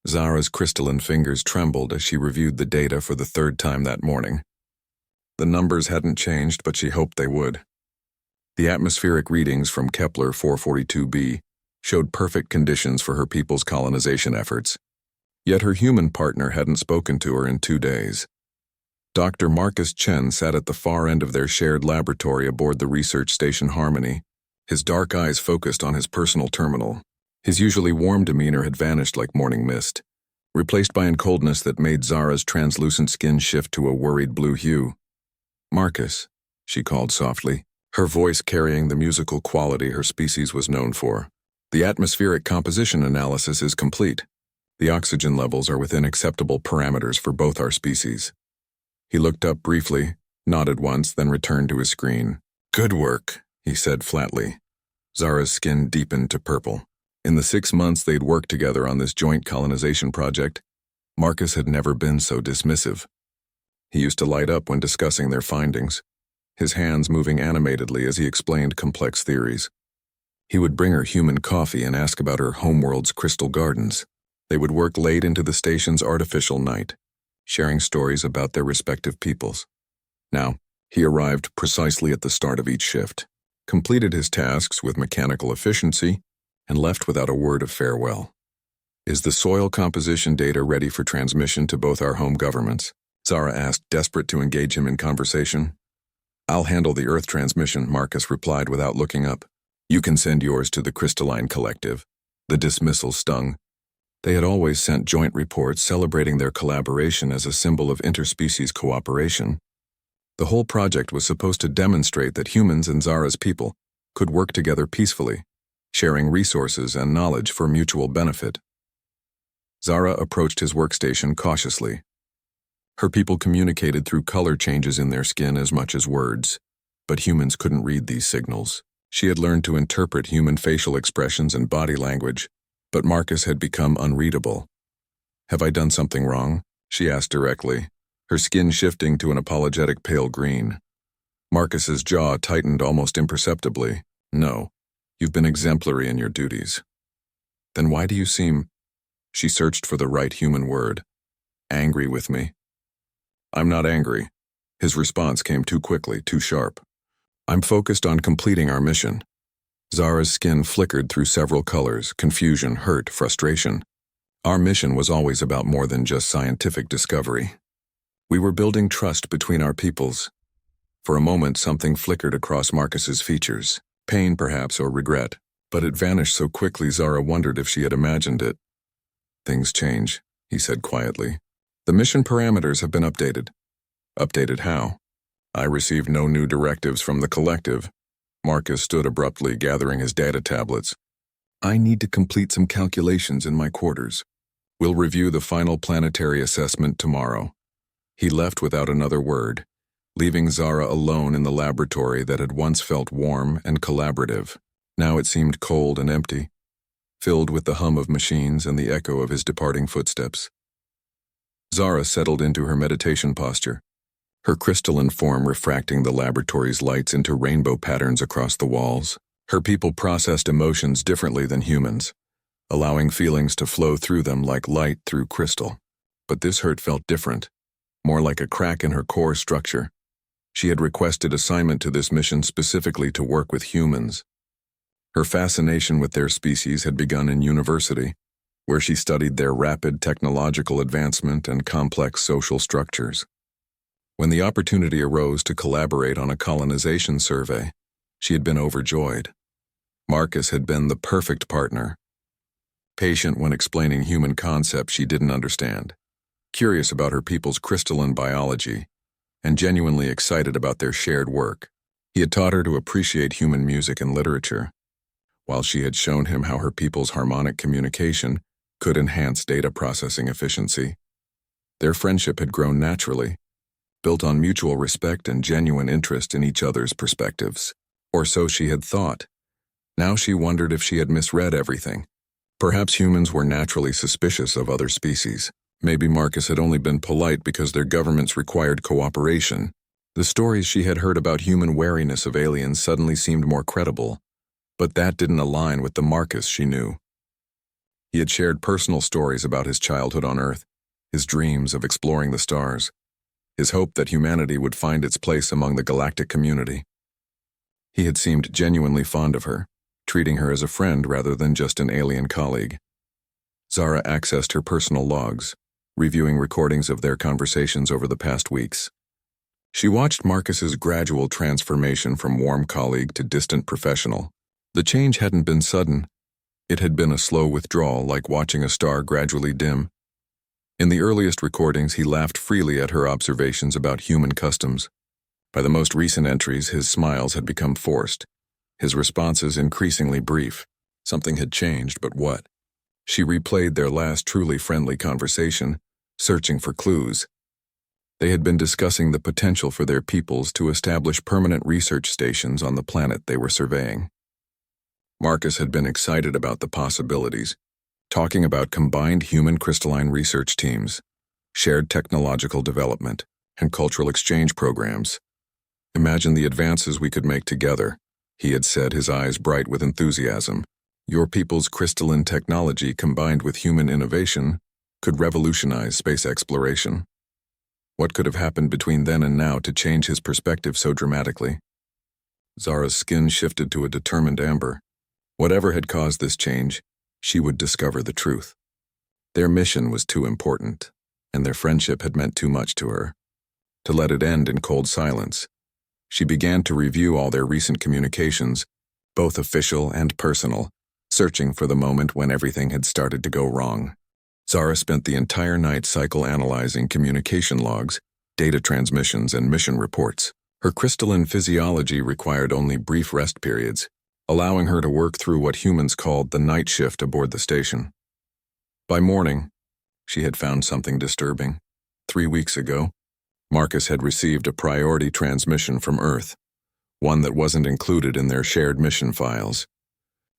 Zara's crystalline fingers trembled as she reviewed the data for the third time that morning. The numbers hadn't changed, but she hoped they would. The atmospheric readings from Kepler 442b showed perfect conditions for her people's colonization efforts. Yet her human partner hadn't spoken to her in 2 days. Dr. Marcus Chen sat at the far end of their shared laboratory aboard the research station Harmony, his dark eyes focused on his personal terminal. His usually warm demeanor had vanished like morning mist, replaced by a coldness that made Zara's translucent skin shift to a worried blue hue. "Marcus," she called softly, her voice carrying the musical quality her species was known for. "The atmospheric composition analysis is complete. The oxygen levels are within acceptable parameters for both our species." He looked up briefly, nodded once, then returned to his screen. "Good work," he said flatly. Zara's skin deepened to purple. In the 6 months they'd worked together on this joint colonization project, Marcus had never been so dismissive. He used to light up when discussing their findings, his hands moving animatedly as he explained complex theories. He would bring her human coffee and ask about her homeworld's crystal gardens. They would work late into the station's artificial night, sharing stories about their respective peoples. Now, he arrived precisely at the start of each shift, completed his tasks with mechanical efficiency, and left without a word of farewell. "Is the soil composition data ready for transmission to both our home governments?" Zara asked, desperate to engage him in conversation. "I'll handle the Earth transmission," Marcus replied without looking up. "You can send yours to the Crystalline Collective." The dismissal stung. They had always sent joint reports celebrating their collaboration as a symbol of interspecies cooperation. The whole project was supposed to demonstrate that humans and Zara's people could work together peacefully, sharing resources and knowledge for mutual benefit. Zara approached his workstation cautiously. Her people communicated through color changes in their skin as much as words, but humans couldn't read these signals. She had learned to interpret human facial expressions and body language, but Marcus had become unreadable. "Have I done something wrong?" she asked directly, her skin shifting to an apologetic pale green. Marcus's jaw tightened almost imperceptibly. "No. You've been exemplary in your duties." "Then why do you seem—" She searched for the right human word. "Angry with me?" "I'm not angry." His response came too quickly, too sharp. "I'm focused on completing our mission." Zara's skin flickered through several colors: confusion, hurt, frustration. "Our mission was always about more than just scientific discovery. We were building trust between our peoples." For a moment, something flickered across Marcus's features. Pain, perhaps, or regret. But it vanished so quickly Zara wondered if she had imagined it. "Things change," he said quietly. "The mission parameters have been updated." "Updated how?" "I received no new directives from the collective." Marcus stood abruptly, gathering his data tablets. "I need to complete some calculations in my quarters. We'll review the final planetary assessment tomorrow." He left without another word, leaving Zara alone in the laboratory that had once felt warm and collaborative. Now it seemed cold and empty, filled with the hum of machines and the echo of his departing footsteps. Zara settled into her meditation posture, her crystalline form refracting the laboratory's lights into rainbow patterns across the walls. Her people processed emotions differently than humans, allowing feelings to flow through them like light through crystal. But this hurt felt different, more like a crack in her core structure. She had requested assignment to this mission specifically to work with humans. Her fascination with their species had begun in university, where she studied their rapid technological advancement and complex social structures. When the opportunity arose to collaborate on a colonization survey, she had been overjoyed. Marcus had been the perfect partner, patient when explaining human concepts she didn't understand, curious about her people's crystalline biology, and genuinely excited about their shared work. He had taught her to appreciate human music and literature, while she had shown him how her people's harmonic communication could enhance data processing efficiency. Their friendship had grown naturally, built on mutual respect and genuine interest in each other's perspectives. Or so she had thought. Now she wondered if she had misread everything. Perhaps humans were naturally suspicious of other species. Maybe Marcus had only been polite because their governments required cooperation. The stories she had heard about human wariness of aliens suddenly seemed more credible, but that didn't align with the Marcus she knew. He had shared personal stories about his childhood on Earth, his dreams of exploring the stars, his hope that humanity would find its place among the galactic community. He had seemed genuinely fond of her, treating her as a friend rather than just an alien colleague. Zara accessed her personal logs, reviewing recordings of their conversations over the past weeks. She watched Marcus's gradual transformation from warm colleague to distant professional. The change hadn't been sudden. It had been a slow withdrawal, like watching a star gradually dim. In the earliest recordings, he laughed freely at her observations about human customs. By the most recent entries, his smiles had become forced, his responses increasingly brief. Something had changed, but what? She replayed their last truly friendly conversation, searching for clues. They had been discussing the potential for their peoples to establish permanent research stations on the planet they were surveying. Marcus had been excited about the possibilities, talking about combined human crystalline research teams, shared technological development, and cultural exchange programs. "Imagine the advances we could make together," he had said, his eyes bright with enthusiasm. "Your people's crystalline technology combined with human innovation could revolutionize space exploration." What could have happened between then and now to change his perspective so dramatically? Zara's skin shifted to a determined amber. Whatever had caused this change, she would discover the truth. Their mission was too important, and their friendship had meant too much to her. To let it end in cold silence, she began to review all their recent communications, both official and personal, searching for the moment when everything had started to go wrong. Zara spent the entire night psychoanalyzing communication logs, data transmissions, and mission reports. Her crystalline physiology required only brief rest periods, allowing her to work through what humans called the night shift aboard the station. By morning, she had found something disturbing. 3 weeks ago, Marcus had received a priority transmission from Earth, one that wasn't included in their shared mission files.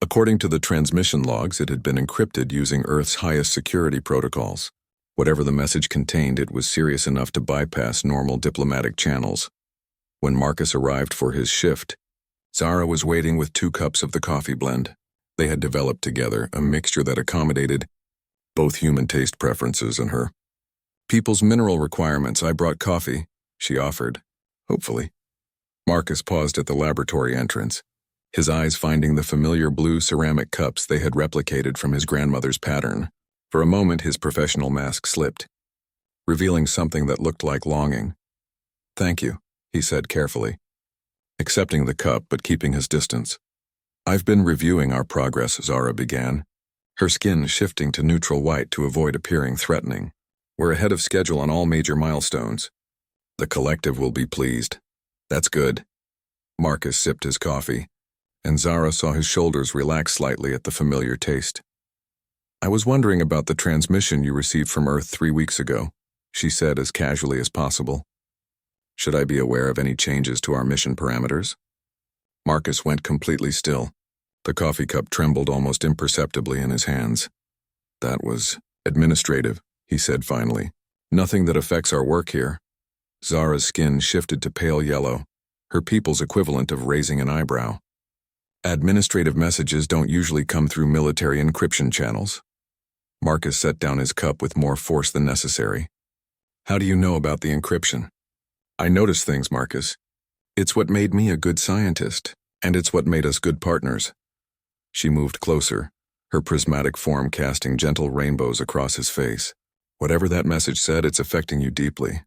According to the transmission logs, it had been encrypted using Earth's highest security protocols. Whatever the message contained, it was serious enough to bypass normal diplomatic channels. When Marcus arrived for his shift, Zara was waiting with 2 cups of the coffee blend. They had developed together a mixture that accommodated both human taste preferences and her people's mineral requirements. "I brought coffee," she offered, hopefully. Marcus paused at the laboratory entrance, his eyes finding the familiar blue ceramic cups they had replicated from his grandmother's pattern. For a moment, his professional mask slipped, revealing something that looked like longing. "Thank you," he said carefully, accepting the cup but keeping his distance. "I've been reviewing our progress," Zara began, her skin shifting to neutral white to avoid appearing threatening. "We're ahead of schedule on all major milestones. The collective will be pleased." "That's good." Marcus sipped his coffee, and Zara saw his shoulders relax slightly at the familiar taste. "I was wondering about the transmission you received from Earth 3 weeks ago," she said as casually as possible. "Should I be aware of any changes to our mission parameters?" Marcus went completely still. The coffee cup trembled almost imperceptibly in his hands. "That was administrative," he said finally. "Nothing that affects our work here." Zara's skin shifted to pale yellow, her people's equivalent of raising an eyebrow. "Administrative messages don't usually come through military encryption channels." Marcus set down his cup with more force than necessary. "How do you know about the encryption?" "I notice things, Marcus. It's what made me a good scientist, and it's what made us good partners." She moved closer, her prismatic form casting gentle rainbows across his face. "Whatever that message said, it's affecting you deeply.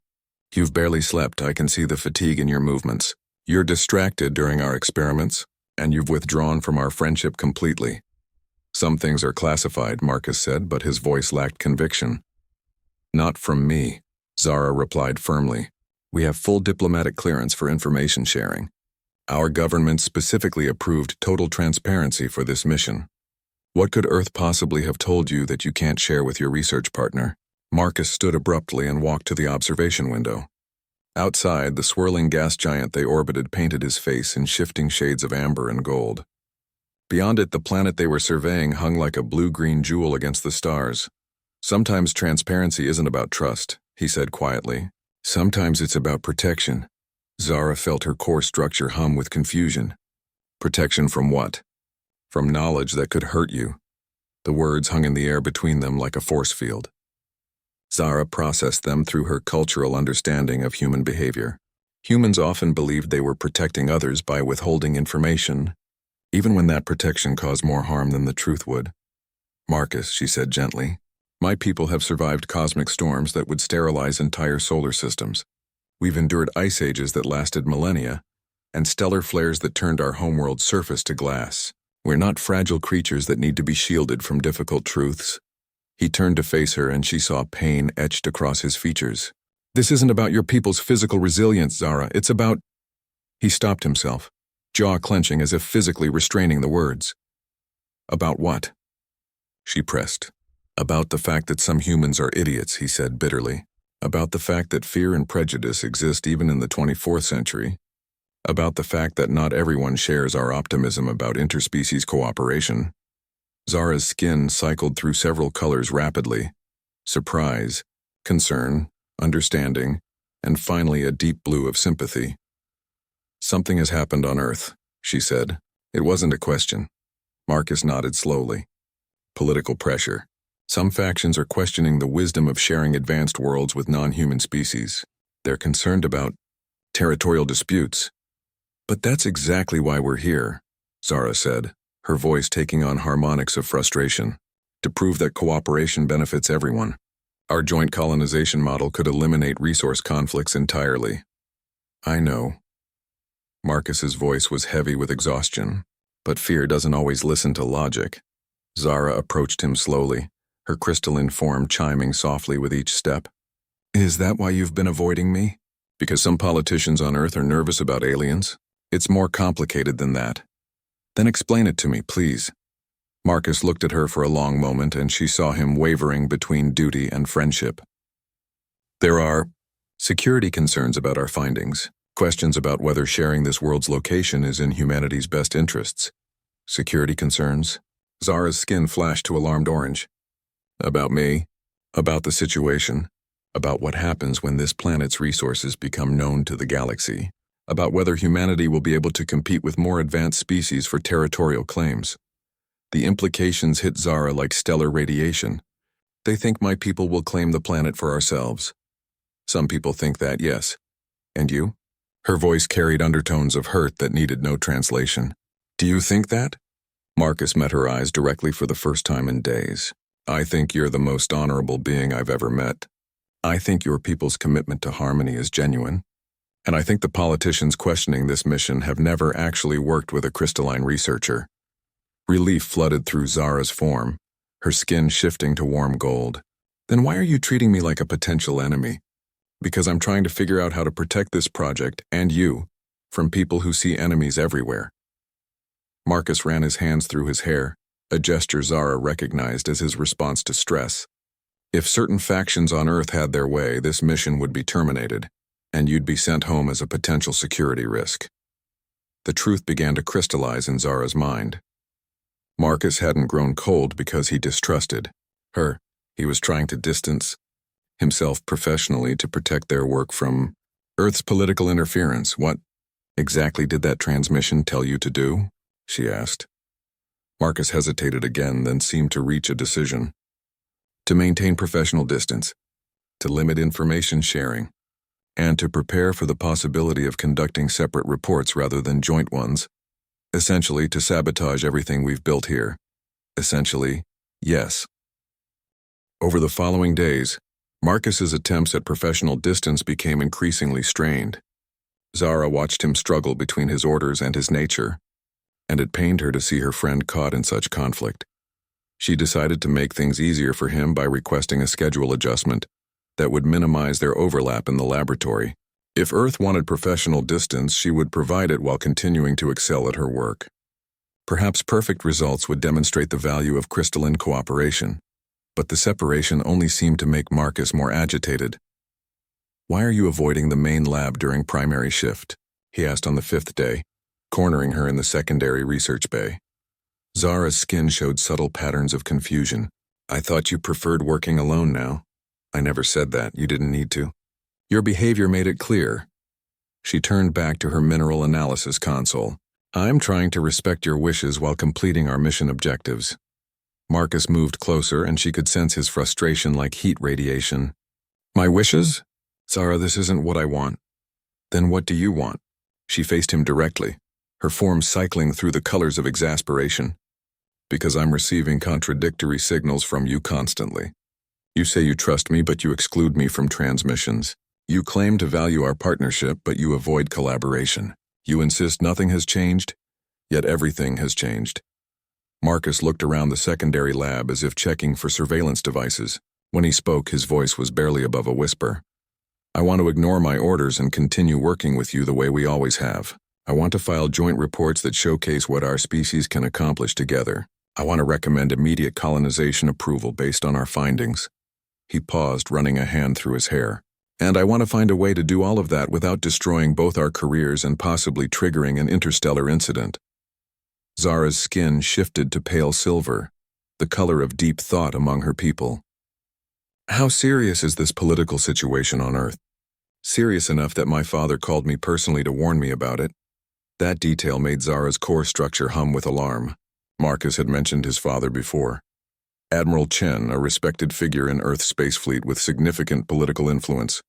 You've barely slept. I can see the fatigue in your movements. You're distracted during our experiments, and you've withdrawn from our friendship completely." "Some things are classified," Marcus said, but his voice lacked conviction. "Not from me," Zara replied firmly. "We have full diplomatic clearance for information sharing. Our government specifically approved total transparency for this mission. What could Earth possibly have told you that you can't share with your research partner?" Marcus stood abruptly and walked to the observation window. Outside, the swirling gas giant they orbited painted his face in shifting shades of amber and gold. Beyond it, the planet they were surveying hung like a blue-green jewel against the stars. "Sometimes transparency isn't about trust," he said quietly. "Sometimes it's about protection." Zara felt her core structure hum with confusion. "Protection from what?" "From knowledge that could hurt you." The words hung in the air between them like a force field. Zara processed them through her cultural understanding of human behavior. Humans often believed they were protecting others by withholding information, even when that protection caused more harm than the truth would. "Marcus," she said gently, "my people have survived cosmic storms that would sterilize entire solar systems. We've endured ice ages that lasted millennia, and stellar flares that turned our homeworld's surface to glass. We're not fragile creatures that need to be shielded from difficult truths." He turned to face her, and she saw pain etched across his features. "This isn't about your people's physical resilience, Zara. It's about—" He stopped himself, jaw clenching as if physically restraining the words. "About what?" She pressed. "About the fact that some humans are idiots," he said bitterly. "About the fact that fear and prejudice exist even in the 24th century. About the fact that not everyone shares our optimism about interspecies cooperation." Zara's skin cycled through several colors rapidly: surprise, concern, understanding, and finally a deep blue of sympathy. "Something has happened on Earth," she said. It wasn't a question. Marcus nodded slowly. "Political pressure. Some factions are questioning the wisdom of sharing advanced worlds with non-human species. They're concerned about territorial disputes." "But that's exactly why we're here," Zara said, her voice taking on harmonics of frustration. "To prove that cooperation benefits everyone. Our joint colonization model could eliminate resource conflicts entirely." "I know." Marcus's voice was heavy with exhaustion, but fear doesn't always listen to logic. Zara approached him slowly, her crystalline form chiming softly with each step. "Is that why you've been avoiding me? Because some politicians on Earth are nervous about aliens? It's more complicated than that." "Then explain it to me, please." Marcus looked at her for a long moment, and she saw him wavering between duty and friendship. "There are security concerns about our findings, questions about whether sharing this world's location is in humanity's best interests." "Security concerns?" Zara's skin flashed to alarmed orange. "About me? About the situation? About what happens when this planet's resources become known to the galaxy? About whether humanity will be able to compete with more advanced species for territorial claims?" The implications hit Zara like stellar radiation. "They think my people will claim the planet for ourselves." "Some people think that, yes. And you?" Her voice carried undertones of hurt that needed no translation. "Do you think that?" Marcus met her eyes directly for the first time in days. "I think you're the most honorable being I've ever met. I think your people's commitment to harmony is genuine. And I think the politicians questioning this mission have never actually worked with a crystalline researcher." Relief flooded through Zara's form, her skin shifting to warm gold. "Then why are you treating me like a potential enemy?" "Because I'm trying to figure out how to protect this project, and you, from people who see enemies everywhere." Marcus ran his hands through his hair, a gesture Zara recognized as his response to stress. "If certain factions on Earth had their way, this mission would be terminated, and you'd be sent home as a potential security risk." The truth began to crystallize in Zara's mind. Marcus hadn't grown cold because he distrusted her. He was trying to distance himself professionally to protect their work from Earth's political interference. "What exactly did that transmission tell you to do?" she asked. Marcus hesitated again, then seemed to reach a decision. "To maintain professional distance, to limit information sharing, and to prepare for the possibility of conducting separate reports rather than joint ones. Essentially, to sabotage everything we've built here." "Essentially, yes." Over the following days, Marcus's attempts at professional distance became increasingly strained. Zara watched him struggle between his orders and his nature, and it pained her to see her friend caught in such conflict. She decided to make things easier for him by requesting a schedule adjustment that would minimize their overlap in the laboratory. If Earth wanted professional distance, she would provide it while continuing to excel at her work. Perhaps perfect results would demonstrate the value of crystalline cooperation, but the separation only seemed to make Marcus more agitated. "Why are you avoiding the main lab during primary shift?" he asked on the 5th day, cornering her in the secondary research bay. Zara's skin showed subtle patterns of confusion. "I thought you preferred working alone now." "I never said that. You didn't need to." "Your behavior made it clear." She turned back to her mineral analysis console. "I'm trying to respect your wishes while completing our mission objectives." Marcus moved closer, and she could sense his frustration like heat radiation. My wishes? Zara, this isn't what I want. Then what do you want? She faced him directly, her form cycling through the colors of exasperation. Because I'm receiving contradictory signals from you constantly. You say you trust me, but you exclude me from transmissions. You claim to value our partnership, but you avoid collaboration. You insist nothing has changed, yet everything has changed. Marcus looked around the secondary lab as if checking for surveillance devices. When he spoke, his voice was barely above a whisper. I want to ignore my orders and continue working with you the way we always have. I want to file joint reports that showcase what our species can accomplish together. I want to recommend immediate colonization approval based on our findings. He paused, running a hand through his hair. And I want to find a way to do all of that without destroying both our careers and possibly triggering an interstellar incident. Zara's skin shifted to pale silver, the color of deep thought among her people. How serious is this political situation on Earth? Serious enough that my father called me personally to warn me about it. That detail made Zara's core structure hum with alarm. Marcus had mentioned his father before. Admiral Chen, a respected figure in Earth's space fleet with significant political influence.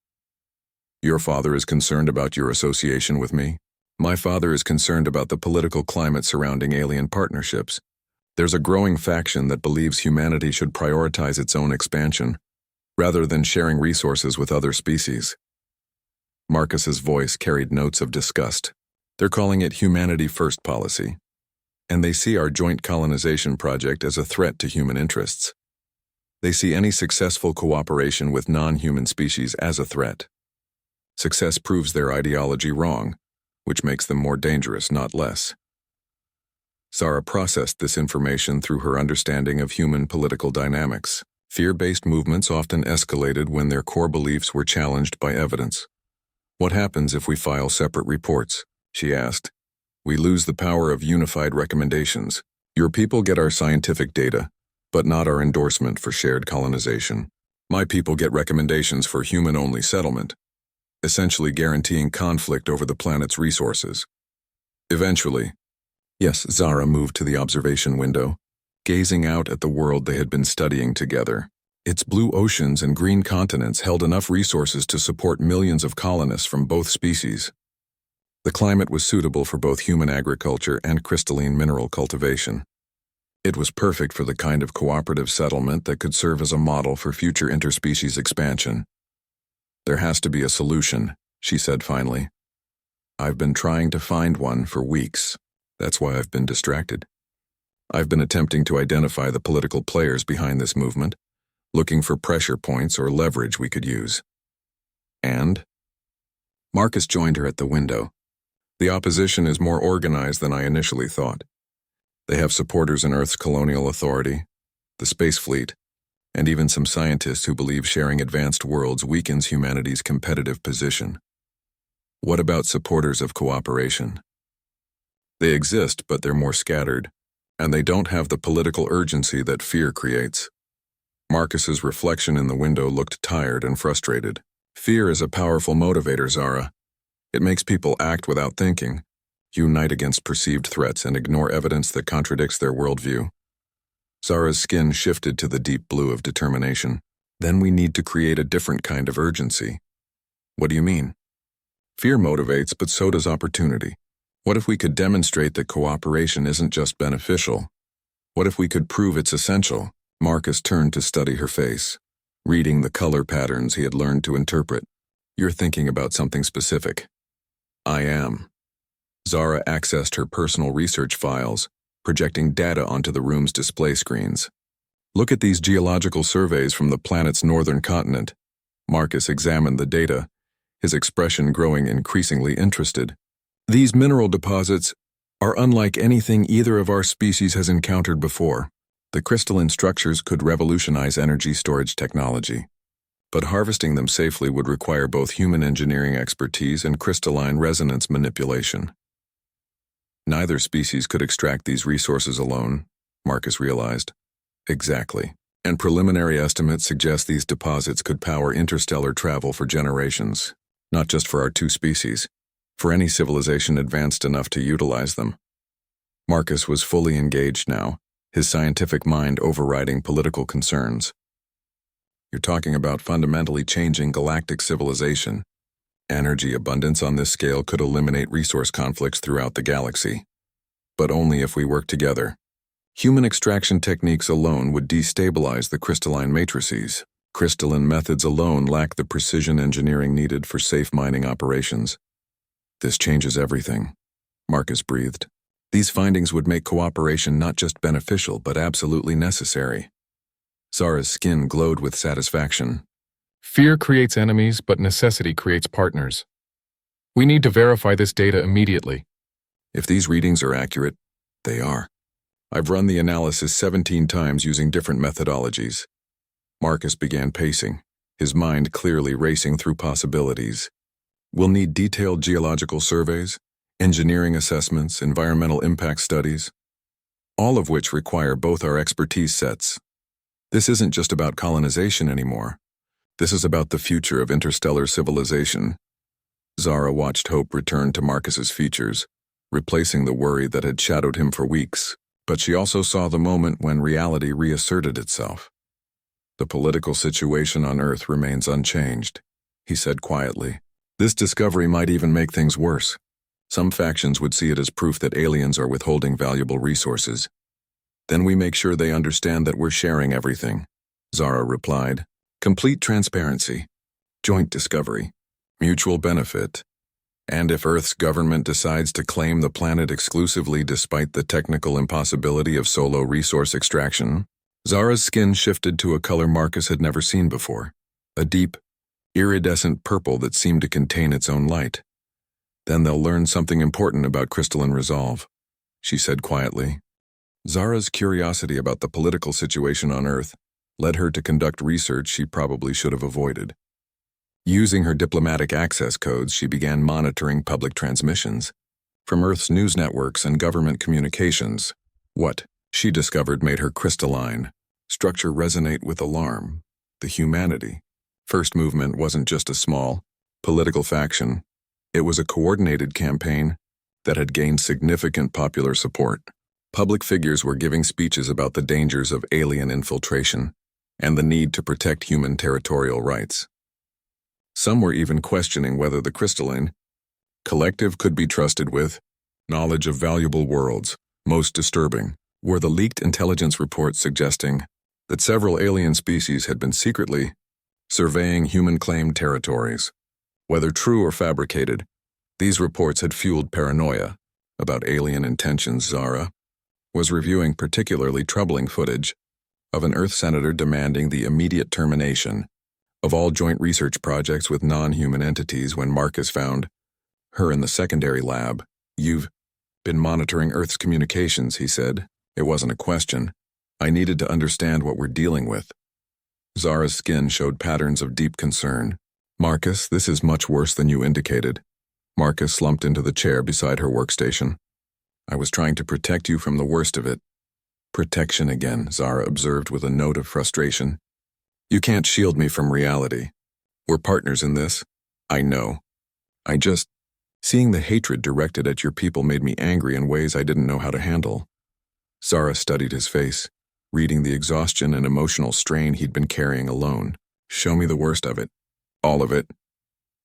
Your father is concerned about your association with me? My father is concerned about the political climate surrounding alien partnerships. There's a growing faction that believes humanity should prioritize its own expansion, rather than sharing resources with other species. Marcus's voice carried notes of disgust. They're calling it humanity first policy, and they see our joint colonization project as a threat to human interests. They see any successful cooperation with non-human species as a threat. Success proves their ideology wrong, which makes them more dangerous, not less. Zara processed this information through her understanding of human political dynamics. Fear-based movements often escalated when their core beliefs were challenged by evidence. What happens if we file separate reports? She asked. We lose the power of unified recommendations. Your people get our scientific data, but not our endorsement for shared colonization. My people get recommendations for human-only settlement, essentially guaranteeing conflict over the planet's resources. Eventually, yes, Zara moved to the observation window, gazing out at the world they had been studying together. Its blue oceans and green continents held enough resources to support millions of colonists from both species. The climate was suitable for both human agriculture and crystalline mineral cultivation. It was perfect for the kind of cooperative settlement that could serve as a model for future interspecies expansion. There has to be a solution, she said finally. I've been trying to find one for weeks. That's why I've been distracted. I've been attempting to identify the political players behind this movement, looking for pressure points or leverage we could use. And? Marcus joined her at the window. The opposition is more organized than I initially thought. They have supporters in Earth's colonial authority, the space fleet, and even some scientists who believe sharing advanced worlds weakens humanity's competitive position. What about supporters of cooperation? They exist, but they're more scattered, and they don't have the political urgency that fear creates. Marcus's reflection in the window looked tired and frustrated. Fear is a powerful motivator, Zara. It makes people act without thinking, unite against perceived threats, and ignore evidence that contradicts their worldview. Zara's skin shifted to the deep blue of determination. Then we need to create a different kind of urgency. What do you mean? Fear motivates, but so does opportunity. What if we could demonstrate that cooperation isn't just beneficial? What if we could prove it's essential? Marcus turned to study her face, reading the color patterns he had learned to interpret. You're thinking about something specific. I am. Zara accessed her personal research files, projecting data onto the room's display screens. Look at these geological surveys from the planet's northern continent. Marcus examined the data, his expression growing increasingly interested. These mineral deposits are unlike anything either of our species has encountered before. The crystalline structures could revolutionize energy storage technology, but harvesting them safely would require both human engineering expertise and crystalline resonance manipulation. Neither species could extract these resources alone, Marcus realized. Exactly. And preliminary estimates suggest these deposits could power interstellar travel for generations, not just for our two species, for any civilization advanced enough to utilize them. Marcus was fully engaged now, his scientific mind overriding political concerns. You're talking about fundamentally changing galactic civilization. Energy abundance on this scale could eliminate resource conflicts throughout the galaxy. But only if we work together. Human extraction techniques alone would destabilize the crystalline matrices. Crystalline methods alone lack the precision engineering needed for safe mining operations. This changes everything, Marcus breathed. These findings would make cooperation not just beneficial but absolutely necessary. Zara's skin glowed with satisfaction. Fear creates enemies, but necessity creates partners. We need to verify this data immediately. If these readings are accurate, they are. I've run the analysis 17 times using different methodologies. Marcus began pacing, his mind clearly racing through possibilities. We'll need detailed geological surveys, engineering assessments, environmental impact studies, all of which require both our expertise sets. This isn't just about colonization anymore. This is about the future of interstellar civilization. Zara watched hope return to Marcus's features, replacing the worry that had shadowed him for weeks. But she also saw the moment when reality reasserted itself. The political situation on Earth remains unchanged, he said quietly. This discovery might even make things worse. Some factions would see it as proof that aliens are withholding valuable resources. Then we make sure they understand that we're sharing everything, Zara replied. Complete transparency, joint discovery, mutual benefit. And if Earth's government decides to claim the planet exclusively despite the technical impossibility of solo resource extraction, Zara's skin shifted to a color Marcus had never seen before, a deep, iridescent purple that seemed to contain its own light. Then they'll learn something important about crystalline resolve, she said quietly. Zara's curiosity about the political situation on Earth led her to conduct research she probably should have avoided. Using her diplomatic access codes, she began monitoring public transmissions from Earth's news networks and government communications. What, she discovered, made her crystalline structure resonate with alarm, the humanity. First Movement wasn't just a small political faction. It was a coordinated campaign that had gained significant popular support. Public figures were giving speeches about the dangers of alien infiltration and the need to protect human territorial rights. Some were even questioning whether the crystalline collective could be trusted with knowledge of valuable worlds. Most disturbing were the leaked intelligence reports suggesting that several alien species had been secretly surveying human-claimed territories. Whether true or fabricated, these reports had fueled paranoia about alien intentions. Zara was reviewing particularly troubling footage of an Earth senator demanding the immediate termination of all joint research projects with non-human entities when Marcus found her in the secondary lab. You've been monitoring Earth's communications, he said. It wasn't a question. I needed to understand what we're dealing with. Zara's skin showed patterns of deep concern. Marcus, this is much worse than you indicated. Marcus slumped into the chair beside her workstation. I was trying to protect you from the worst of it. Protection again, Zara observed with a note of frustration. You can't shield me from reality. We're partners in this. I know. Seeing the hatred directed at your people made me angry in ways I didn't know how to handle. Zara studied his face, reading the exhaustion and emotional strain he'd been carrying alone. Show me the worst of it. All of it.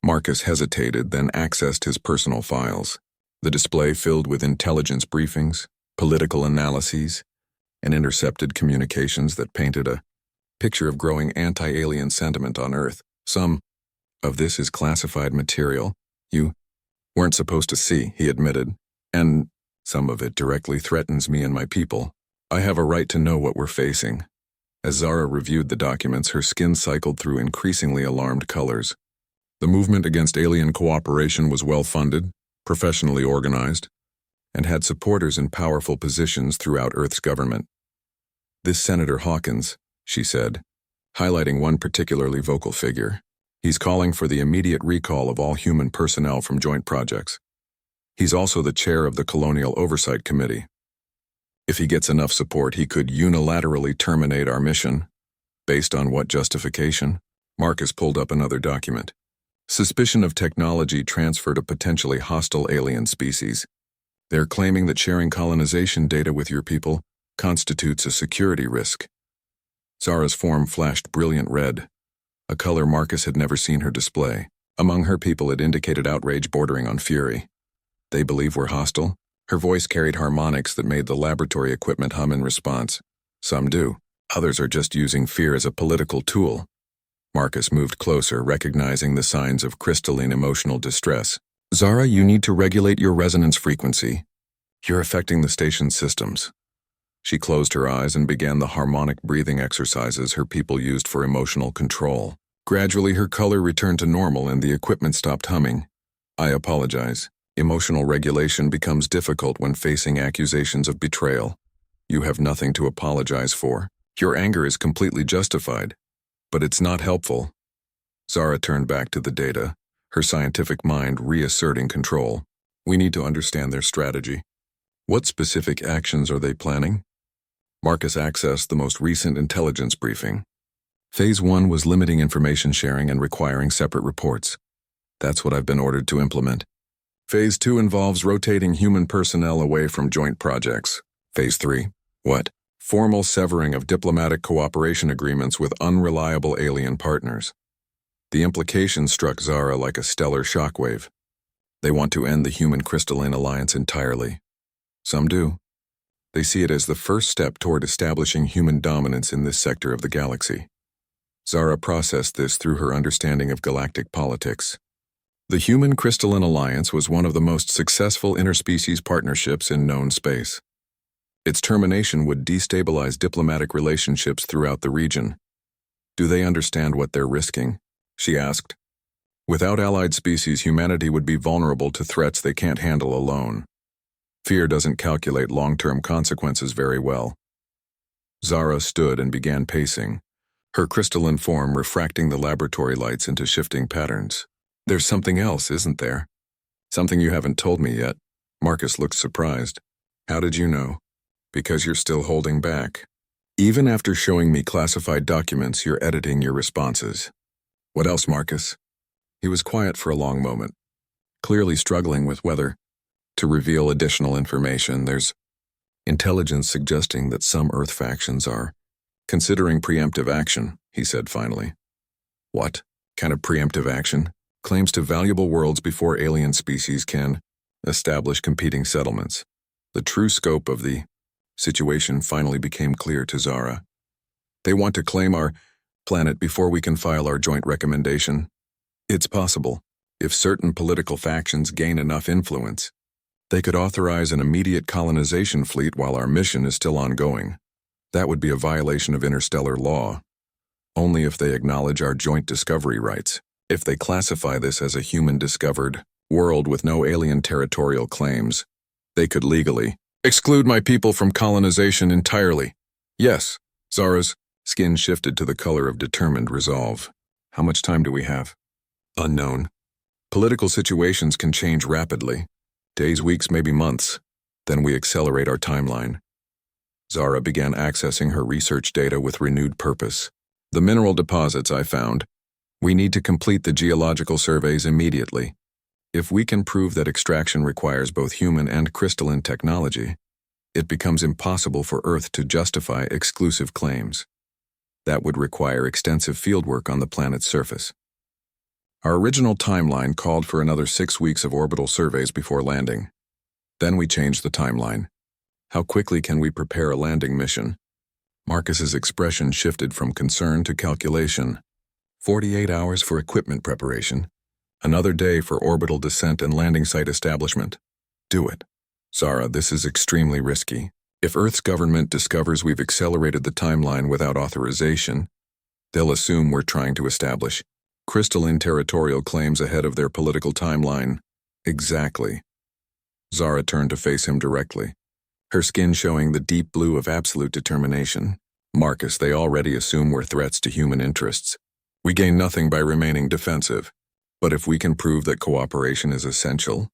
Marcus hesitated, then accessed his personal files. The display filled with intelligence briefings, political analyses, and intercepted communications that painted a picture of growing anti-alien sentiment on Earth. Some of this is classified material you weren't supposed to see, he admitted, and some of it directly threatens me and my people. I have a right to know what we're facing. As Zara reviewed the documents, her skin cycled through increasingly alarmed colors. The movement against alien cooperation was well-funded, professionally organized, and had supporters in powerful positions throughout Earth's government. This Senator Hawkins, she said, highlighting one particularly vocal figure. He's calling for the immediate recall of all human personnel from joint projects. He's also the chair of the Colonial Oversight Committee. If he gets enough support, he could unilaterally terminate our mission. Based on what justification? Marcus pulled up another document. Suspicion of technology transfer to potentially hostile alien species. They're claiming that sharing colonization data with your people constitutes a security risk. Zara's form flashed brilliant red, a color Marcus had never seen her display. Among her people, it indicated outrage bordering on fury. They believe we're hostile? Her voice carried harmonics that made the laboratory equipment hum in response. Some do. Others are just using fear as a political tool. Marcus moved closer, recognizing the signs of crystalline emotional distress. Zara, you need to regulate your resonance frequency. You're affecting the station's systems. She closed her eyes and began the harmonic breathing exercises her people used for emotional control. Gradually, her color returned to normal and the equipment stopped humming. I apologize. Emotional regulation becomes difficult when facing accusations of betrayal. You have nothing to apologize for. Your anger is completely justified, but it's not helpful. Zara turned back to the data, her scientific mind reasserting control. We need to understand their strategy. What specific actions are they planning? Marcus accessed the most recent intelligence briefing. Phase 1 was limiting information sharing and requiring separate reports. That's what I've been ordered to implement. Phase 2 involves rotating human personnel away from joint projects. Phase 3? What? Formal severing of diplomatic cooperation agreements with unreliable alien partners. The implications struck Zara like a stellar shockwave. They want to end the human crystalline alliance entirely. Some do. They see it as the first step toward establishing human dominance in this sector of the galaxy. Zara processed this through her understanding of galactic politics. The Human Crystalline Alliance was one of the most successful interspecies partnerships in known space. Its termination would destabilize diplomatic relationships throughout the region. Do they understand what they're risking? She asked. Without allied species, humanity would be vulnerable to threats they can't handle alone. Fear doesn't calculate long-term consequences very well. Zara stood and began pacing, her crystalline form refracting the laboratory lights into shifting patterns. There's something else, isn't there? Something you haven't told me yet. Marcus looked surprised. How did you know? Because you're still holding back. Even after showing me classified documents, you're editing your responses. What else, Marcus? He was quiet for a long moment, clearly struggling with whether to reveal additional information. There's intelligence suggesting that some Earth factions are considering preemptive action, he said finally. What kind of preemptive action? Claims to valuable worlds before alien species can establish competing settlements. The true scope of the situation finally became clear to Zara. They want to claim our planet before we can file our joint recommendation. It's possible. If certain political factions gain enough influence, they could authorize an immediate colonization fleet while our mission is still ongoing. That would be a violation of interstellar law. Only if they acknowledge our joint discovery rights. If they classify this as a human-discovered world with no alien territorial claims, they could legally exclude my people from colonization entirely. Yes, Zara's skin shifted to the color of determined resolve. How much time do we have? Unknown. Political situations can change rapidly. Days, weeks, maybe months. Then we accelerate our timeline. Zara began accessing her research data with renewed purpose. The mineral deposits I found. We need to complete the geological surveys immediately. If we can prove that extraction requires both human and crystalline technology, it becomes impossible for Earth to justify exclusive claims. That would require extensive fieldwork on the planet's surface. Our original timeline called for another 6 weeks of orbital surveys before landing. Then we changed the timeline. How quickly can we prepare a landing mission? Marcus's expression shifted from concern to calculation. 48 hours for equipment preparation. Another day for orbital descent and landing site establishment. Do it. Zara, this is extremely risky. If Earth's government discovers we've accelerated the timeline without authorization, they'll assume we're trying to establish crystalline territorial claims ahead of their political timeline. Exactly. Zara turned to face him directly, her skin showing the deep blue of absolute determination. Marcus, they already assume we're threats to human interests. We gain nothing by remaining defensive. But if we can prove that cooperation is essential,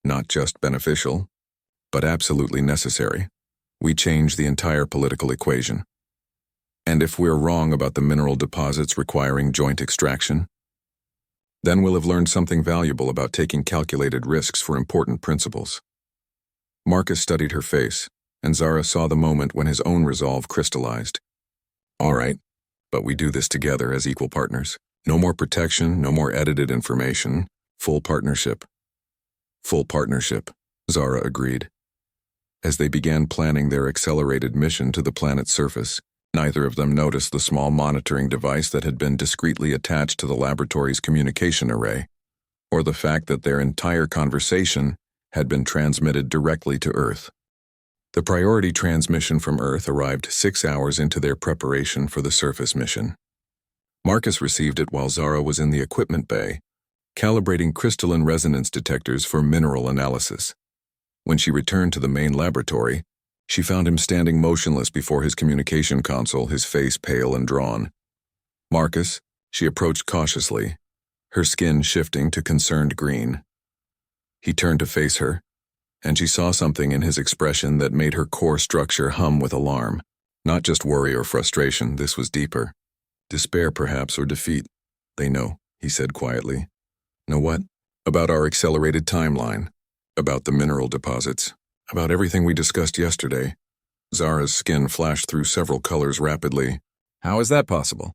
not just beneficial, but absolutely necessary, we change the entire political equation. And if we're wrong about the mineral deposits requiring joint extraction, then we'll have learned something valuable about taking calculated risks for important principles. Marcus studied her face, and Zara saw the moment when his own resolve crystallized. All right, but we do this together as equal partners. No more protection, no more edited information. Full partnership. Full partnership, Zara agreed. As they began planning their accelerated mission to the planet's surface, neither of them noticed the small monitoring device that had been discreetly attached to the laboratory's communication array, or the fact that their entire conversation had been transmitted directly to Earth. The priority transmission from Earth arrived 6 hours into their preparation for the surface mission. Marcus received it while Zara was in the equipment bay, calibrating crystalline resonance detectors for mineral analysis. When she returned to the main laboratory, she found him standing motionless before his communication console, his face pale and drawn. Marcus, she approached cautiously, her skin shifting to concerned green. He turned to face her, and she saw something in his expression that made her core structure hum with alarm. Not just worry or frustration, this was deeper. Despair, perhaps, or defeat. They know, he said quietly. Know what? About our accelerated timeline. About the mineral deposits. About everything we discussed yesterday. Zara's skin flashed through several colors rapidly. How is that possible?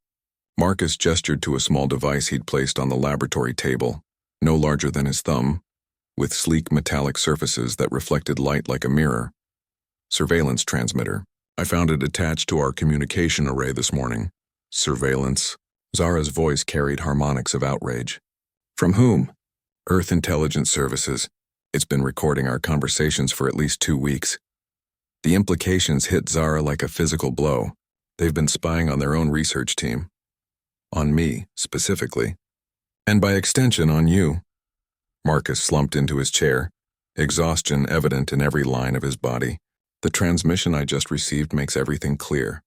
Marcus gestured to a small device he'd placed on the laboratory table, no larger than his thumb, with sleek metallic surfaces that reflected light like a mirror. Surveillance transmitter. I found it attached to our communication array this morning. Surveillance. Zara's voice carried harmonics of outrage. From whom? Earth Intelligence Services. It's been recording our conversations for at least 2 weeks. The implications hit Zara like a physical blow. They've been spying on their own research team. On me, specifically. And by extension, on you. Marcus slumped into his chair, exhaustion evident in every line of his body. The transmission I just received makes everything clear.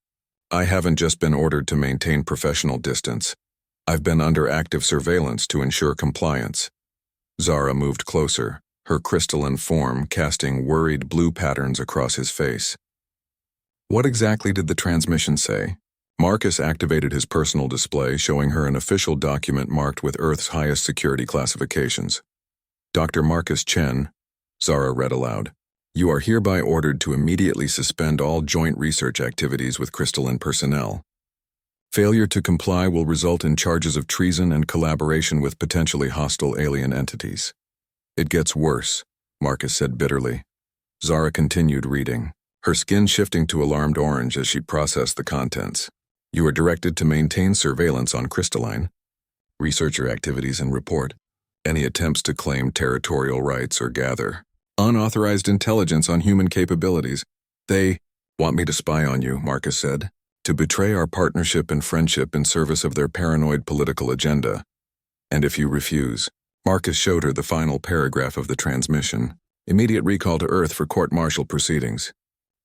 I haven't just been ordered to maintain professional distance. I've been under active surveillance to ensure compliance. Zara moved closer, her crystalline form casting worried blue patterns across his face. What exactly did the transmission say? Marcus activated his personal display, showing her an official document marked with Earth's highest security classifications. Dr. Marcus Chen, Zara read aloud. You are hereby ordered to immediately suspend all joint research activities with crystalline personnel. Failure to comply will result in charges of treason and collaboration with potentially hostile alien entities. It gets worse, Marcus said bitterly. Zara continued reading, her skin shifting to alarmed orange as she processed the contents. You are directed to maintain surveillance on Crystalline. Researcher activities and report. Any attempts to claim territorial rights or gather unauthorized intelligence on human capabilities. They want me to spy on you, Marcus said, to betray our partnership and friendship in service of their paranoid political agenda. And if you refuse, Marcus showed her the final paragraph of the transmission. Immediate recall to Earth for court-martial proceedings.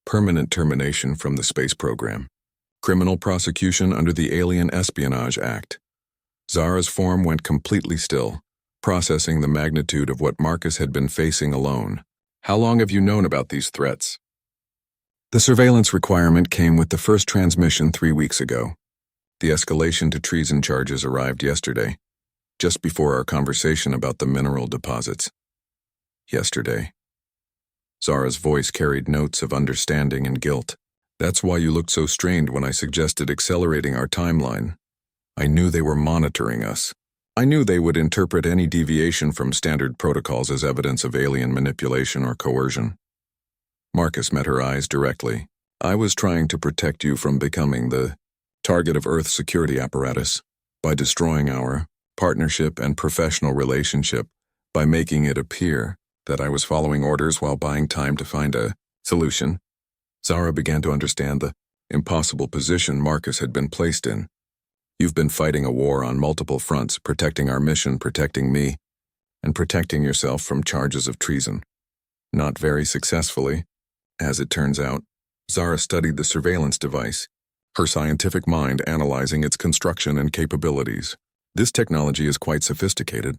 Permanent termination from the space program. Criminal prosecution under the Alien Espionage Act. Zara's form went completely still, processing the magnitude of what Marcus had been facing alone. How long have you known about these threats? The surveillance requirement came with the first transmission 3 weeks ago. The escalation to treason charges arrived yesterday, just before our conversation about the mineral deposits. Yesterday. Zara's voice carried notes of understanding and guilt. That's why you looked so strained when I suggested accelerating our timeline. I knew they were monitoring us. I knew they would interpret any deviation from standard protocols as evidence of alien manipulation or coercion. Marcus met her eyes directly. I was trying to protect you from becoming the target of Earth's security apparatus by destroying our partnership and professional relationship, by making it appear that I was following orders while buying time to find a solution. Zara began to understand the impossible position Marcus had been placed in. You've been fighting a war on multiple fronts, protecting our mission, protecting me, and protecting yourself from charges of treason. Not very successfully. As it turns out, Zara studied the surveillance device, her scientific mind analyzing its construction and capabilities. This technology is quite sophisticated.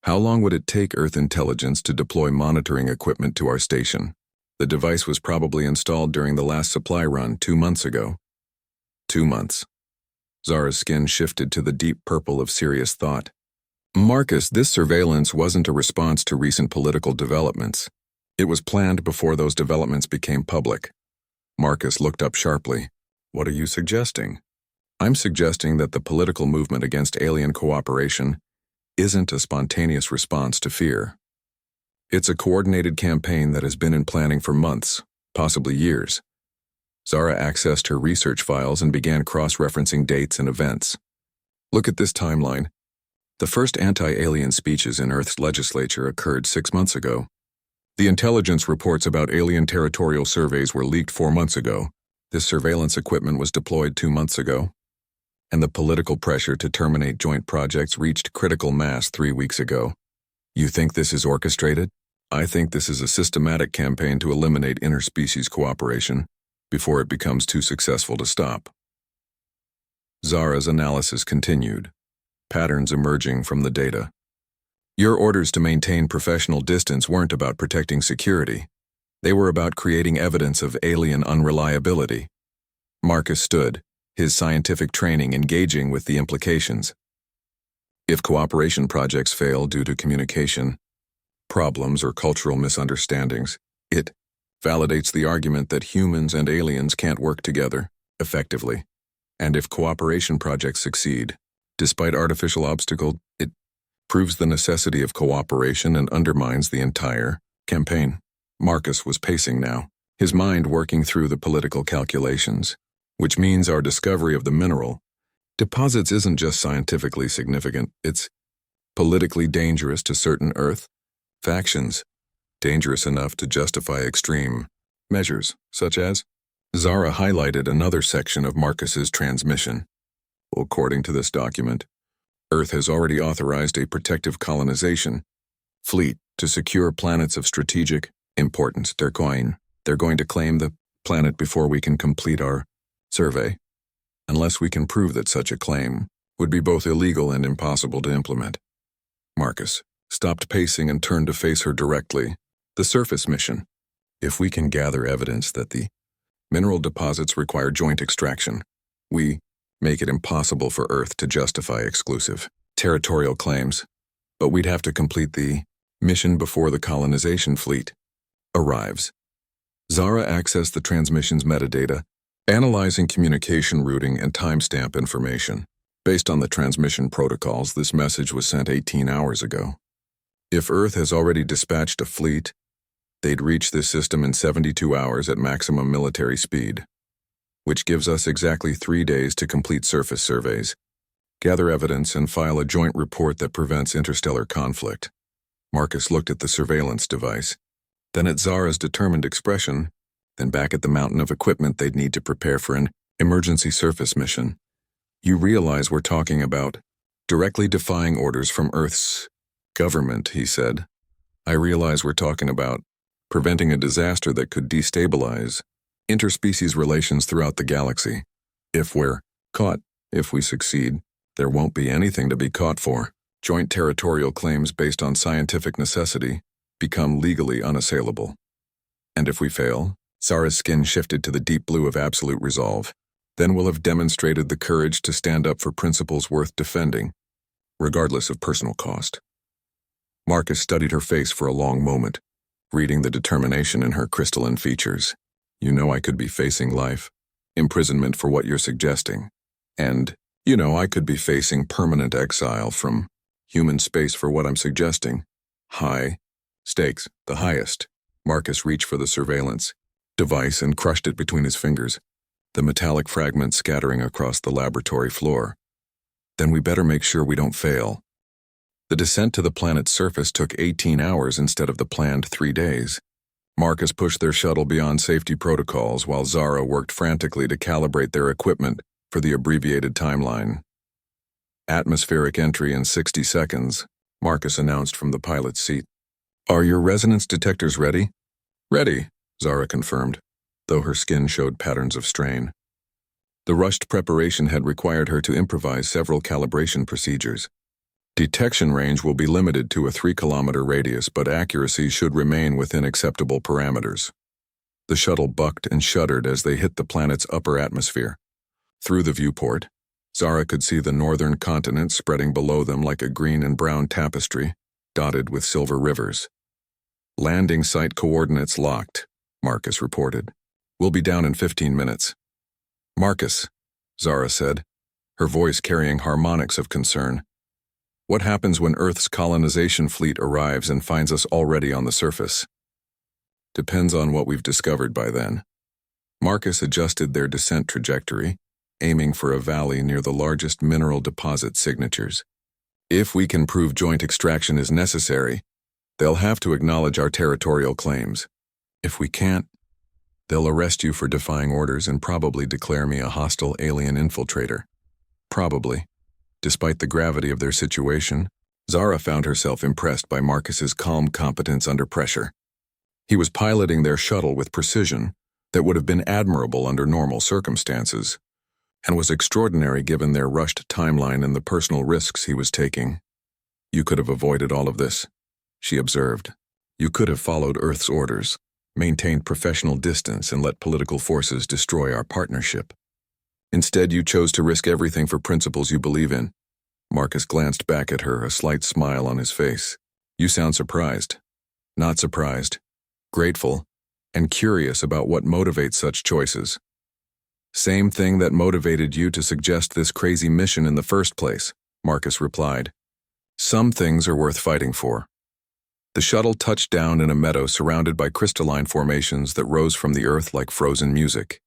How long would it take Earth Intelligence to deploy monitoring equipment to our station? The device was probably installed during the last supply run 2 months ago. 2 months. Zara's skin shifted to the deep purple of serious thought. Marcus, this surveillance wasn't a response to recent political developments. It was planned before those developments became public. Marcus looked up sharply. What are you suggesting? I'm suggesting that the political movement against alien cooperation isn't a spontaneous response to fear. It's a coordinated campaign that has been in planning for months, possibly years. Zara accessed her research files and began cross-referencing dates and events. Look at this timeline. The first anti-alien speeches in Earth's legislature occurred 6 months ago. The intelligence reports about alien territorial surveys were leaked 4 months ago. This surveillance equipment was deployed 2 months ago. And the political pressure to terminate joint projects reached critical mass 3 weeks ago. You think this is orchestrated? I think this is a systematic campaign to eliminate interspecies cooperation before it becomes too successful to stop. Zara's analysis continued, patterns emerging from the data. Your orders to maintain professional distance weren't about protecting security. They were about creating evidence of alien unreliability. Marcus stood, his scientific training engaging with the implications. If cooperation projects fail due to communication problems or cultural misunderstandings, it validates the argument that humans and aliens can't work together effectively. And if cooperation projects succeed, despite artificial obstacles, it proves the necessity of cooperation and undermines the entire campaign. Marcus was pacing now, his mind working through the political calculations, which means our discovery of the mineral deposits isn't just scientifically significant, it's politically dangerous to certain Earth factions, dangerous enough to justify extreme measures, such as Zara highlighted another section of Marcus's transmission. According to this document, Earth has already authorized a protective colonization fleet to secure planets of strategic importance. They're going to claim the planet before we can complete our survey, unless we can prove that such a claim would be both illegal and impossible to implement. Marcus stopped pacing and turned to face her directly. The surface mission. If we can gather evidence that the mineral deposits require joint extraction, we make it impossible for Earth to justify exclusive territorial claims, but we'd have to complete the mission before the colonization fleet arrives. Zara accessed the transmission's metadata, analyzing communication routing and timestamp information. Based on the transmission protocols, this message was sent 18 hours ago. If Earth has already dispatched a fleet, they'd reach this system in 72 hours at maximum military speed, which gives us exactly 3 days to complete surface surveys, gather evidence, and file a joint report that prevents interstellar conflict. Marcus looked at the surveillance device, then at Zara's determined expression, then back at the mountain of equipment they'd need to prepare for an emergency surface mission. You realize we're talking about directly defying orders from Earth's government, he said. I realize we're talking about preventing a disaster that could destabilize interspecies relations throughout the galaxy. If we're caught, if we succeed, there won't be anything to be caught for. Joint territorial claims based on scientific necessity become legally unassailable. And if we fail, Zara's skin shifted to the deep blue of absolute resolve. Then we'll have demonstrated the courage to stand up for principles worth defending, regardless of personal cost. Marcus studied her face for a long moment, reading the determination in her crystalline features. You know I could be facing life, imprisonment for what you're suggesting, and, you know, I could be facing permanent exile from human space for what I'm suggesting. High stakes, the highest. Marcus reached for the surveillance device and crushed it between his fingers, the metallic fragments scattering across the laboratory floor. Then we better make sure we don't fail. The descent to the planet's surface took 18 hours instead of the planned 3 days. Marcus pushed their shuttle beyond safety protocols while Zara worked frantically to calibrate their equipment for the abbreviated timeline. Atmospheric entry in 60 seconds, Marcus announced from the pilot's seat. Are your resonance detectors ready? Ready, Zara confirmed, though her skin showed patterns of strain. The rushed preparation had required her to improvise several calibration procedures. Detection range will be limited to a 3-kilometer radius, but accuracy should remain within acceptable parameters. The shuttle bucked and shuddered as they hit the planet's upper atmosphere. Through the viewport, Zara could see the northern continent spreading below them like a green and brown tapestry, dotted with silver rivers. Landing site coordinates locked, Marcus reported. We'll be down in 15 minutes. Marcus, Zara said, her voice carrying harmonics of concern. What happens when Earth's colonization fleet arrives and finds us already on the surface? Depends on what we've discovered by then. Marcus adjusted their descent trajectory, aiming for a valley near the largest mineral deposit signatures. If we can prove joint extraction is necessary, they'll have to acknowledge our territorial claims. If we can't, they'll arrest you for defying orders and probably declare me a hostile alien infiltrator. Probably. Despite the gravity of their situation, Zara found herself impressed by Marcus's calm competence under pressure. He was piloting their shuttle with precision that would have been admirable under normal circumstances, and was extraordinary given their rushed timeline and the personal risks he was taking. You could have avoided all of this, she observed. You could have followed Earth's orders, maintained professional distance, and let political forces destroy our partnership. Instead, you chose to risk everything for principles you believe in. Marcus glanced back at her, a slight smile on his face. You sound surprised. Not surprised. Grateful, and curious about what motivates such choices. Same thing that motivated you to suggest this crazy mission in the first place, Marcus replied. Some things are worth fighting for. The shuttle touched down in a meadow surrounded by crystalline formations that rose from the earth like frozen music.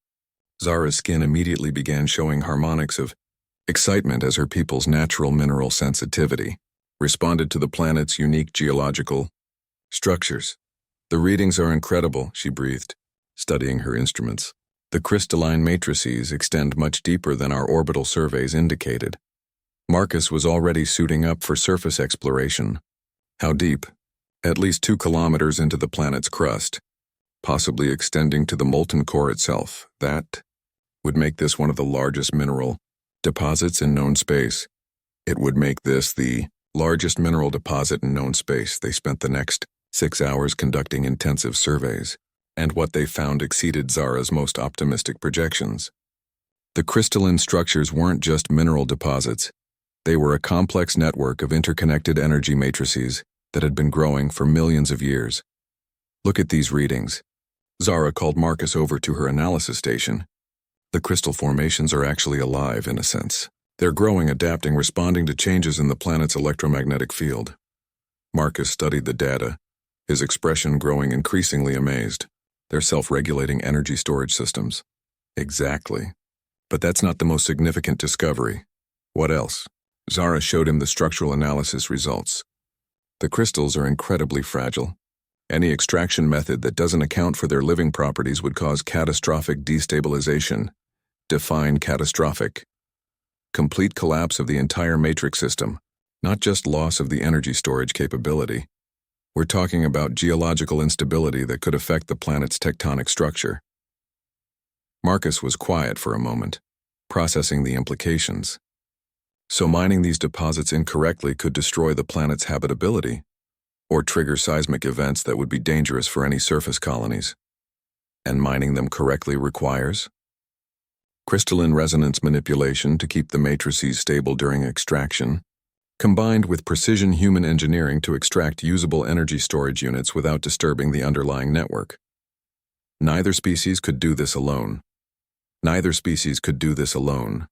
Zara's skin immediately began showing harmonics of excitement as her people's natural mineral sensitivity responded to the planet's unique geological structures. The readings are incredible, she breathed, studying her instruments. The crystalline matrices extend much deeper than our orbital surveys indicated. Marcus was already suiting up for surface exploration. How deep? At least 2 kilometers into the planet's crust, possibly extending to the molten core itself. That would make this one of the largest mineral deposits in known space. It would make this the largest mineral deposit in known space. They spent the next 6 hours conducting intensive surveys, and what they found exceeded Zara's most optimistic projections. The crystalline structures weren't just mineral deposits. They were a complex network of interconnected energy matrices that had been growing for millions of years. Look at these readings. Zara called Marcus over to her analysis station. The crystal formations are actually alive, in a sense. They're growing, adapting, responding to changes in the planet's electromagnetic field. Marcus studied the data, his expression growing increasingly amazed. They're self-regulating energy storage systems. Exactly. But that's not the most significant discovery. What else? Zara showed him the structural analysis results. The crystals are incredibly fragile. Any extraction method that doesn't account for their living properties would cause catastrophic destabilization. Define catastrophic. Complete collapse of the entire matrix system, not just loss of the energy storage capability. We're talking about geological instability that could affect the planet's tectonic structure. Marcus was quiet for a moment, processing the implications. So mining these deposits incorrectly could destroy the planet's habitability, or trigger seismic events that would be dangerous for any surface colonies. And mining them correctly requires crystalline resonance manipulation to keep the matrices stable during extraction, combined with precision human engineering to extract usable energy storage units without disturbing the underlying network. Neither species could do this alone. Neither species could do this alone,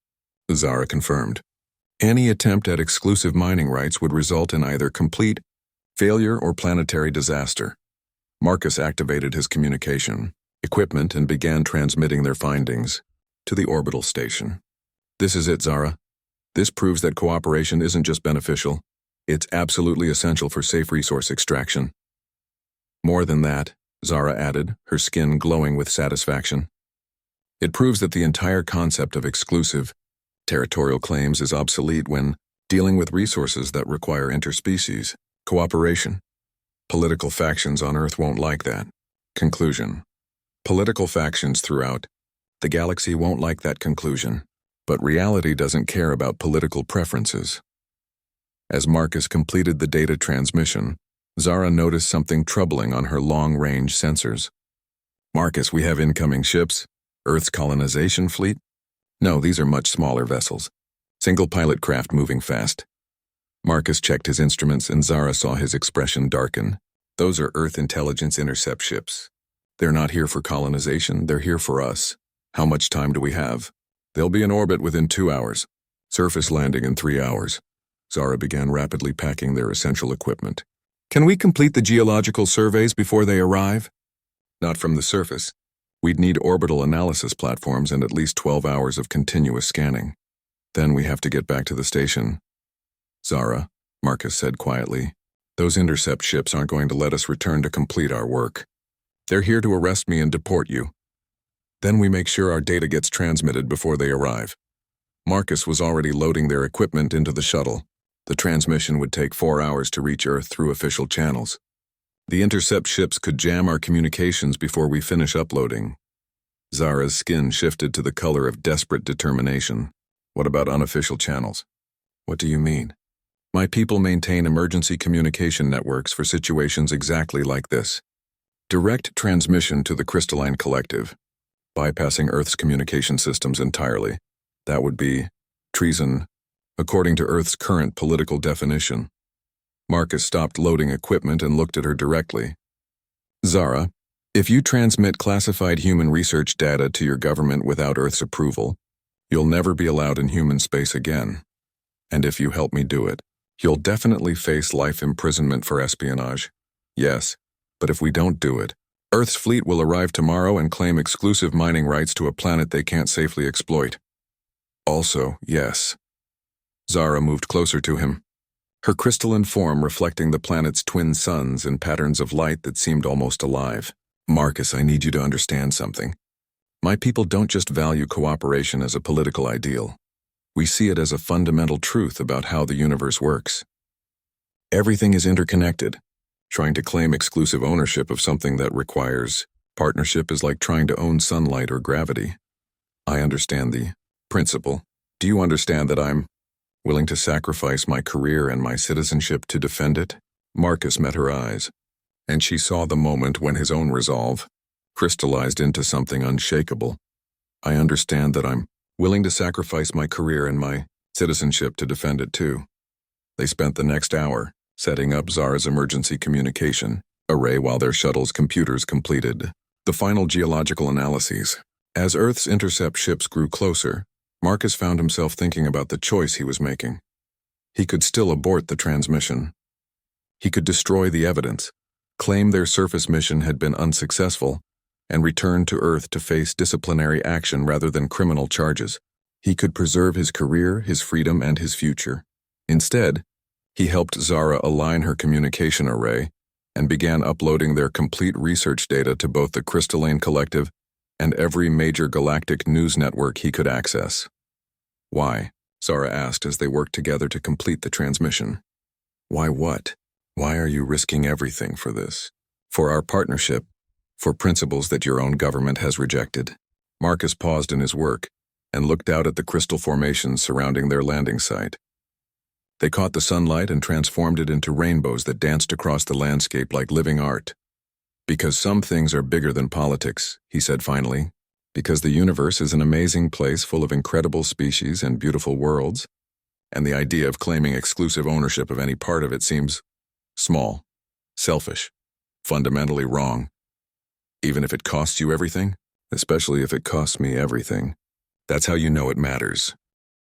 Zara confirmed. Any attempt at exclusive mining rights would result in either complete failure or planetary disaster. Marcus activated his communication equipment and began transmitting their findings to the orbital station. This is it, Zara. This proves that cooperation isn't just beneficial, it's absolutely essential for safe resource extraction. More than that, Zara added, her skin glowing with satisfaction. It proves that the entire concept of exclusive territorial claims is obsolete when dealing with resources that require interspecies cooperation. Political factions on Earth won't like that. Conclusion. Political factions throughout the galaxy won't like that conclusion, but reality doesn't care about political preferences. As Marcus completed the data transmission, Zara noticed something troubling on her long-range sensors. Marcus, we have incoming ships. Earth's colonization fleet? No, these are much smaller vessels. Single-pilot craft moving fast. Marcus checked his instruments and Zara saw his expression darken. Those are Earth intelligence intercept ships. They're not here for colonization, they're here for us. How much time do we have? They'll be in orbit within 2 hours. Surface landing in 3 hours. Zara began rapidly packing their essential equipment. Can we complete the geological surveys before they arrive? Not from the surface. We'd need orbital analysis platforms and at least 12 hours of continuous scanning. Then we have to get back to the station. Zara, Marcus said quietly, those intercept ships aren't going to let us return to complete our work. They're here to arrest me and deport you. Then we make sure our data gets transmitted before they arrive. Marcus was already loading their equipment into the shuttle. The transmission would take 4 hours to reach Earth through official channels. The intercept ships could jam our communications before we finish uploading. Zara's skin shifted to the color of desperate determination. What about unofficial channels? What do you mean? My people maintain emergency communication networks for situations exactly like this. Direct transmission to the Crystalline Collective, bypassing Earth's communication systems entirely. That would be treason, according to Earth's current political definition. Marcus stopped loading equipment and looked at her directly. Zara, if you transmit classified human research data to your government without Earth's approval, you'll never be allowed in human space again. And if you help me do it, you'll definitely face life imprisonment for espionage. Yes, but if we don't do it, Earth's fleet will arrive tomorrow and claim exclusive mining rights to a planet they can't safely exploit. Also, yes. Zara moved closer to him, her crystalline form reflecting the planet's twin suns in patterns of light that seemed almost alive. Marcus, I need you to understand something. My people don't just value cooperation as a political ideal. We see it as a fundamental truth about how the universe works. Everything is interconnected. Trying to claim exclusive ownership of something that requires partnership is like trying to own sunlight or gravity. I understand the principle. Do you understand that I'm willing to sacrifice my career and my citizenship to defend it? Marcus met her eyes, and she saw the moment when his own resolve crystallized into something unshakable. I understand that I'm willing to sacrifice my career and my citizenship to defend it too. They spent the next hour setting up Zara's emergency communication array while their shuttle's computers completed the final geological analyses. As Earth's intercept ships grew closer, Marcus found himself thinking about the choice he was making. He could still abort the transmission. He could destroy the evidence, claim their surface mission had been unsuccessful, and return to Earth to face disciplinary action rather than criminal charges. He could preserve his career, his freedom, and his future. Instead, he helped Zara align her communication array and began uploading their complete research data to both the Crystalline Collective and every major galactic news network he could access. Why? Zara asked as they worked together to complete the transmission. Why what? Why are you risking everything for this? For our partnership, for principles that your own government has rejected. Marcus paused in his work and looked out at the crystal formations surrounding their landing site. They caught the sunlight and transformed it into rainbows that danced across the landscape like living art. Because some things are bigger than politics, he said finally. Because the universe is an amazing place full of incredible species and beautiful worlds, and the idea of claiming exclusive ownership of any part of it seems small, selfish, fundamentally wrong. Even if it costs you everything, especially if it costs me everything. That's how you know it matters.